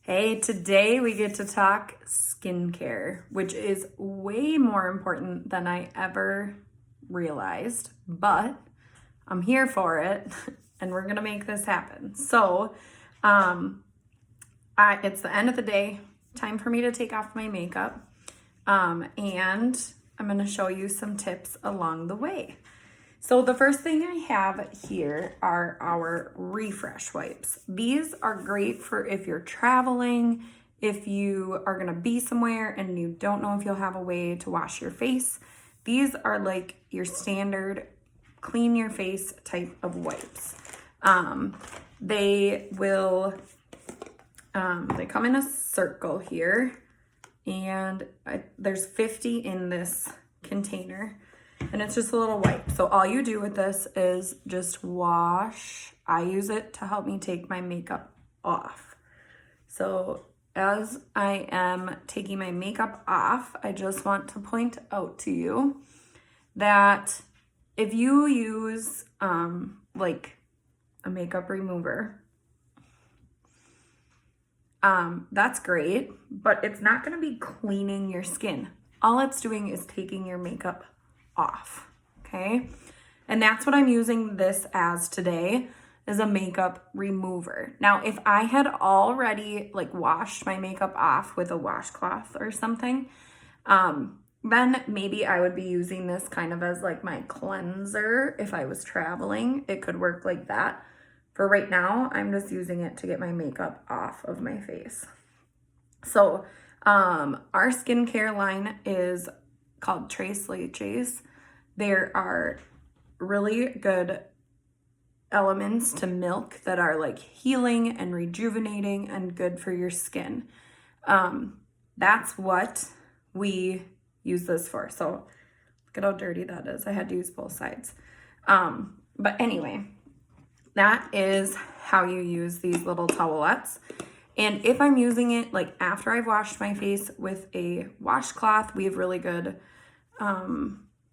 Hey, today we get to talk skincare, which is way more important than I ever realized, but I'm here for it and we're gonna make this happen. So, it's the end of the day, time for me to take off my makeup, and I'm gonna show you some tips along the way. So the first thing I have here are our refresh wipes. These are great for if you're traveling, if you are gonna be somewhere and you don't know if you'll have a way to wash your face. These are like your standard clean your face type of wipes. They come in a circle here, and there's 50 in this container. And it's just a little wipe. So all you do with this is just wash. I use it to help me take my makeup off. So as I am taking my makeup off, I just want to point out to you that if you use like a makeup remover, that's great, but it's not going to be cleaning your skin. All it's doing is taking your makeup off, okay? And that's what I'm using this as today, is a makeup remover. Now, if I had already like washed my makeup off with a washcloth or something, then maybe I would be using this kind of as like my cleanser. If I was traveling, it could work like that. For right now, I'm just using it to get my makeup off of my face. So, our skincare line is called Tres Leches. There are really good elements to milk that are like healing and rejuvenating and good for your skin. That's what we use this for. So look at how dirty that is. I had to use both sides. But anyway, that is how you use these little towelettes. And if I'm using it like after I've washed my face with a washcloth, we have really good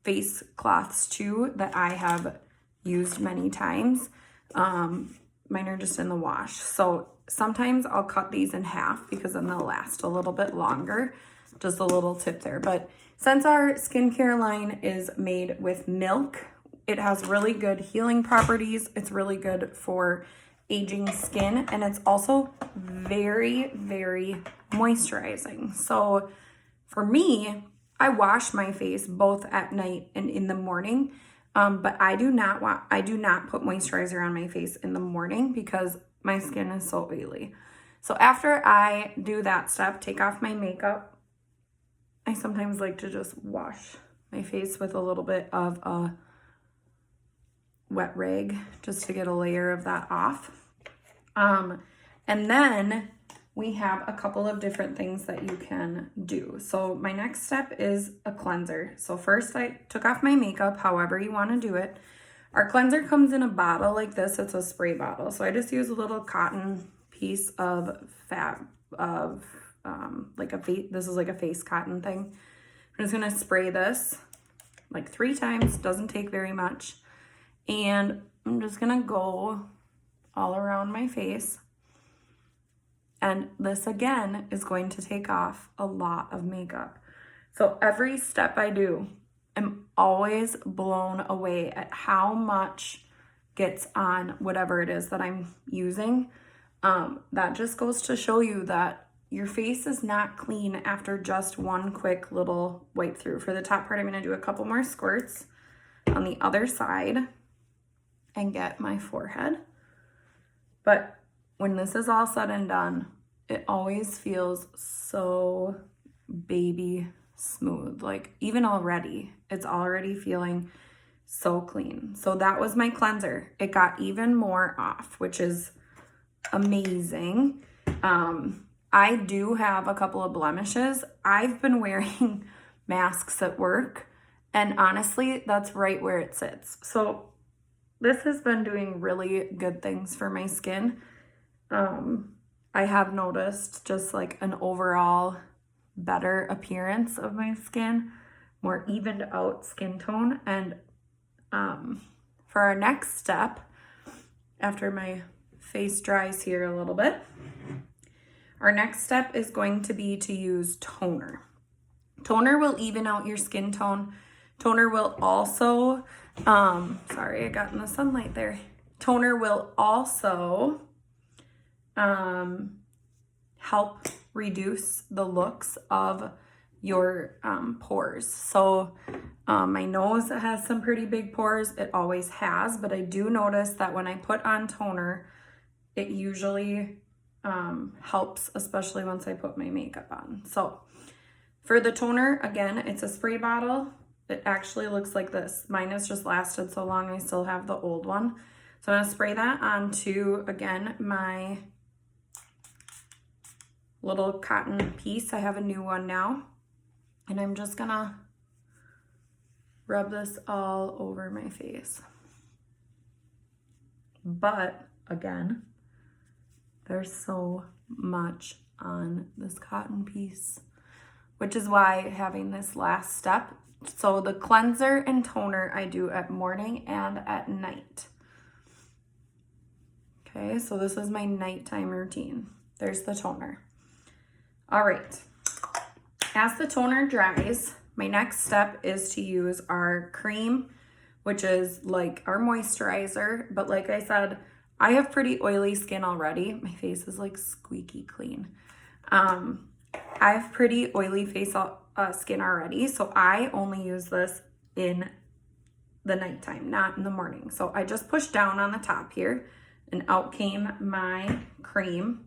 face cloths too that I have used many times. Mine are just in the wash. So sometimes I'll cut these in half because then they'll last a little bit longer. Just a little tip there. But since our skincare line is made with milk, it has really good healing properties. It's really good for aging skin, and it's also very, very moisturizing. So for me, I wash my face both at night and in the morning, but I do not put moisturizer on my face in the morning because my skin is so oily. So after I do that step, take off my makeup, I sometimes like to just wash my face with a little bit of a wet rag just to get a layer of that off. And then we have a couple of different things that you can do. So my next step is a cleanser. So first I took off my makeup, however you want to do it. Our cleanser comes in a bottle like this. It's a spray bottle. So I just use a little cotton piece of fat of this is like a face cotton thing. I'm just going to spray this like 3 times. Doesn't take very much. And I'm just going to go all around my face. And this again is going to take off a lot of makeup. So every step I do, I'm always blown away at how much gets on whatever it is that I'm using. That just goes to show you that your face is not clean after just one quick little wipe through. For the top part, I'm going to do a couple more squirts on the other side and get my forehead. But when this is all said and done, it always feels so baby smooth. Like even already, it's already feeling so clean. So that was my cleanser. It got even more off, which is amazing. I do have a couple of blemishes. I've been wearing masks at work, and honestly, that's right where it sits. So this has been doing really good things for my skin. I have noticed just like an overall better appearance of my skin, more evened out skin tone. And for our next step, after my face dries here a little bit, Our next step is going to be to use toner. Toner will even out your skin tone. Toner will also, sorry, I got in the sunlight there. Toner will also help reduce the looks of your pores. So my nose has some pretty big pores. It always has, but I do notice that when I put on toner, it usually helps, especially once I put my makeup on. So for the toner, again, it's a spray bottle. It actually looks like this. Mine has just lasted so long, I still have the old one. So I'm gonna spray that onto, again, my little cotton piece. I have a new one now. And I'm just gonna rub this all over my face. But again, there's so much on this cotton piece, which is why having this last step. So the cleanser and toner I do at morning and at night. Okay, so this is my nighttime routine. There's the toner. All right, as the toner dries, my next step is to use our cream, which is like our moisturizer. But like I said, I have pretty oily skin already. My face is like squeaky clean. I have pretty oily face skin already, so I only use this in the nighttime, not in the morning. So I just pushed down on the top here and out came my cream.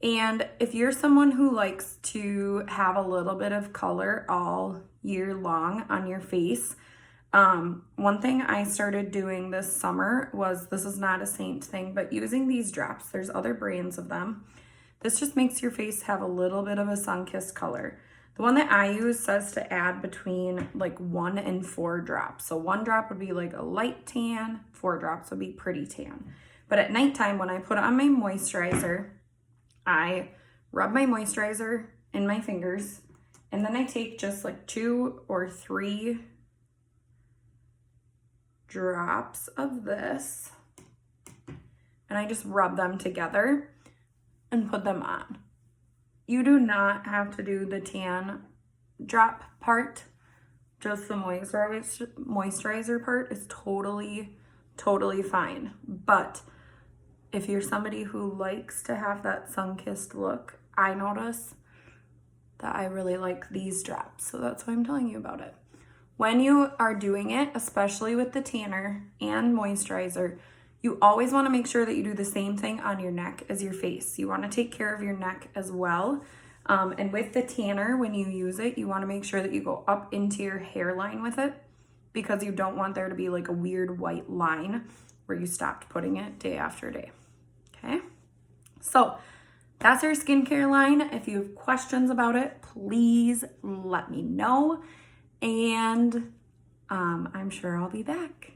And if you're someone who likes to have a little bit of color all year long on your face, one thing I started doing this summer was, this is not a SEINT thing, but using these drops. There's other brands of them. This just makes your face have a little bit of a sun-kissed color. The one that I use says to add between like 1 and 4 drops. So 1 drop would be like a light tan, 4 drops would be pretty tan. But at nighttime, when I put on my moisturizer, I rub my moisturizer in my fingers, and then I take just like 2 or 3 drops of this, and I just rub them together and put them on. You do not have to do the tan drop part. Just the moisturizer part is totally fine. But if you're somebody who likes to have that sun-kissed look, I notice that I really like these drops. So that's why I'm telling you about it. When you are doing it, especially with the tanner and moisturizer, you always want to make sure that you do the same thing on your neck as your face. You want to take care of your neck as well. And with the tanner, when you use it, you want to make sure that you go up into your hairline with it, because you don't want there to be like a weird white line where you stopped putting it day after day. Okay, so that's our skincare line. If you have questions about it, please let me know. And I'm sure I'll be back.